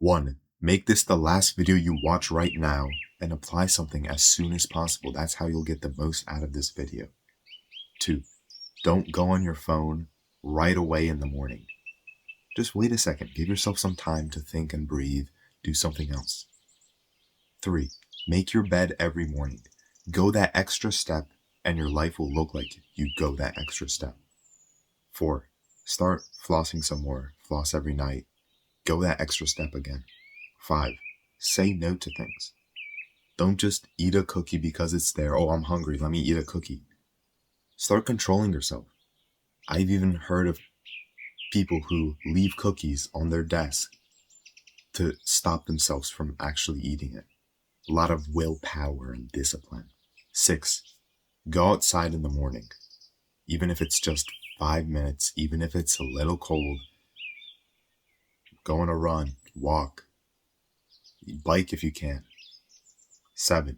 1. Make this the last video you watch right now and apply something as soon as possible. That's how you'll get the most out of this video. 2. Don't go on your phone right away in the morning. Just wait a second. Give yourself some time to think and breathe. Do something else. 3. Make your bed every morning. Go that extra step and your life will look like you go that extra step. 4. Start flossing some more. Floss every night. Go that extra step again. 5. Say no to things. Don't just eat a cookie because it's there. Oh, I'm hungry. Let me eat a cookie. Start controlling yourself. I've even heard of people who leave cookies on their desk to stop themselves from actually eating it. A lot of willpower and discipline. 6. Go outside in the morning. Even if it's just 5 minutes, even if it's a little cold, go on a run, walk, bike if you can. 7.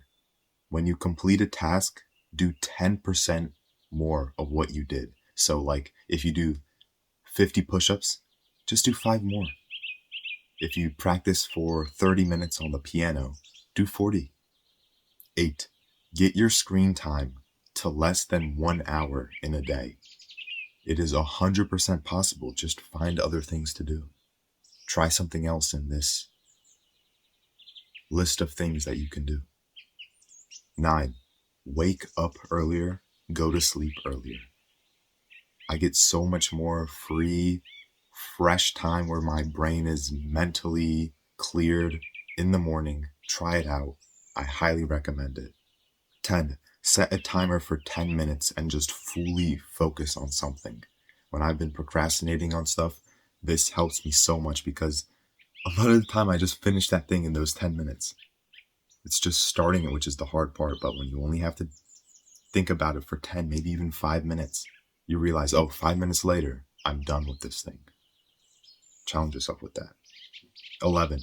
When you complete a task, do 10% more of what you did. So like if you do 50 push-ups, just do 5 more. If you practice for 30 minutes on the piano, do 40. 8. Get your screen time to less than 1 hour in a day. It is 100% possible. Just find other things to do. Try something else in this list of things that you can do. 9. Wake up earlier, go to sleep earlier. I get so much more free, fresh time where my brain is mentally cleared in the morning. Try it out. I highly recommend it. 10. Set a timer for 10 minutes and just fully focus on something. When I've been procrastinating on stuff, this helps me so much because a lot of the time I just finish that thing in those 10 minutes. It's just starting it, which is the hard part. But when you only have to think about it for 10, maybe even 5 minutes, you realize, oh, 5 minutes later, I'm done with this thing. Challenge yourself with that. 11.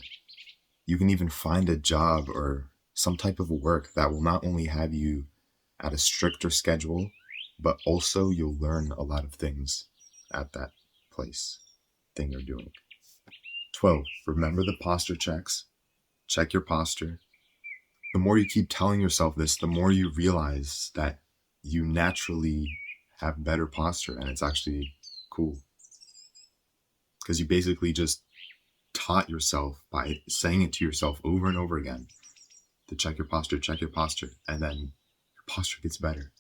You can even find a job or some type of work that will not only have you at a stricter schedule, but also you'll learn a lot of things at that thing you're doing. 12. Remember the posture checks. Check your posture. The more you keep telling yourself this, the more you realize that you naturally have better posture, and it's actually cool. Because you basically just taught yourself by saying it to yourself over and over again to check your posture, and then your posture gets better.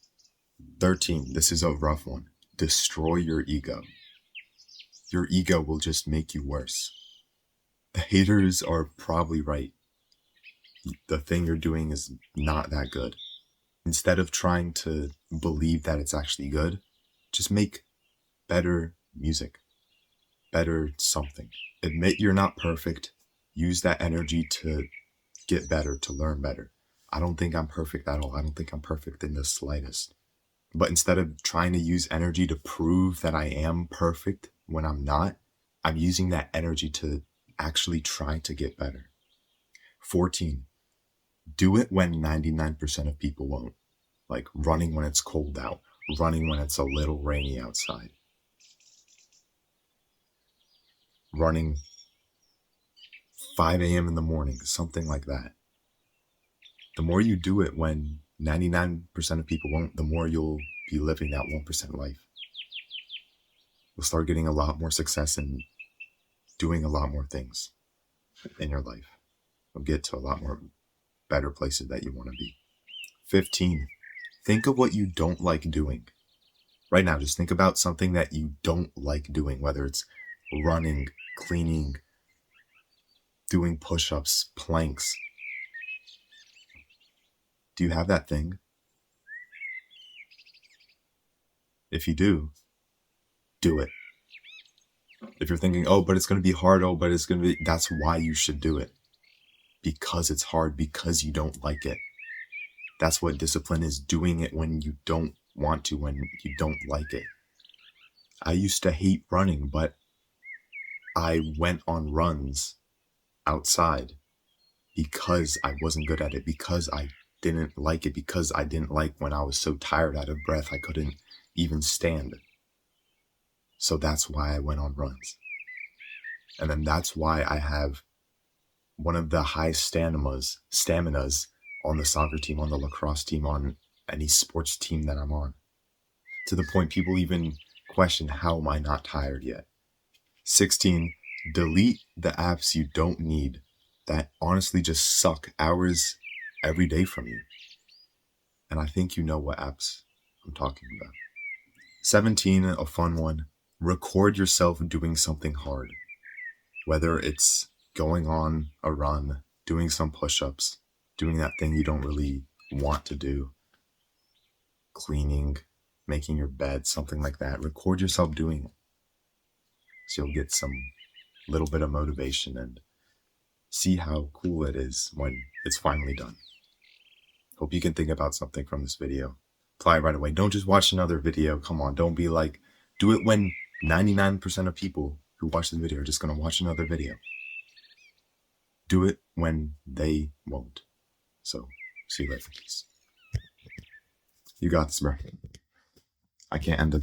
13. This is a rough one. Destroy your ego. Your ego will just make you worse. The haters are probably right. The thing you're doing is not that good. Instead of trying to believe that it's actually good, just make better music, better something. Admit you're not perfect. Use that energy to get better, to learn better. I don't think I'm perfect at all. I don't think I'm perfect in the slightest. But instead of trying to use energy to prove that I am perfect when I'm not, I'm using that energy to actually try to get better. 14. Do it when 99% of people won't. Like running when it's cold out, running when it's a little rainy outside, running 5 a.m. in the morning, something like that. The more you do it when 99% of people won't, the more you'll be living that 1% life. You'll start getting a lot more success and doing a lot more things in your life. You'll get to a lot more better places that you want to be. 15. Think of what you don't like doing. Right now, just think about something that you don't like doing, whether it's running, cleaning, doing push-ups, planks. Do you have that thing? If you do it. If you're thinking, oh, but it's going to be hard, that's why you should do it. Because it's hard, because you don't like it. That's what discipline is, doing it when you don't want to, when you don't like it. I used to hate running, but I went on runs outside because I wasn't good at it, because I didn't like it, because I didn't like when I was so tired, out of breath, I couldn't even stand. So that's why I went on runs. And then that's why I have one of the highest staminas on the soccer team, on the lacrosse team, on any sports team that I'm on. To the point people even question, how am I not tired yet? 16, delete the apps you don't need that honestly just suck hours every day from you. And I think you know what apps I'm talking about. 17, a fun one, record yourself doing something hard. Whether it's going on a run, doing some push-ups, doing that thing you don't really want to do, cleaning, making your bed, something like that. Record yourself doing it, so you'll get some little bit of motivation and see how cool it is when it's finally done. Hope you can think about something from this video. Apply it right away. Don't just watch another video. Come on, don't be like, do it when 99% of people who watch the video are just going to watch another video. Do it when they won't. So, see you later. Peace. You got this, bro. I can't end the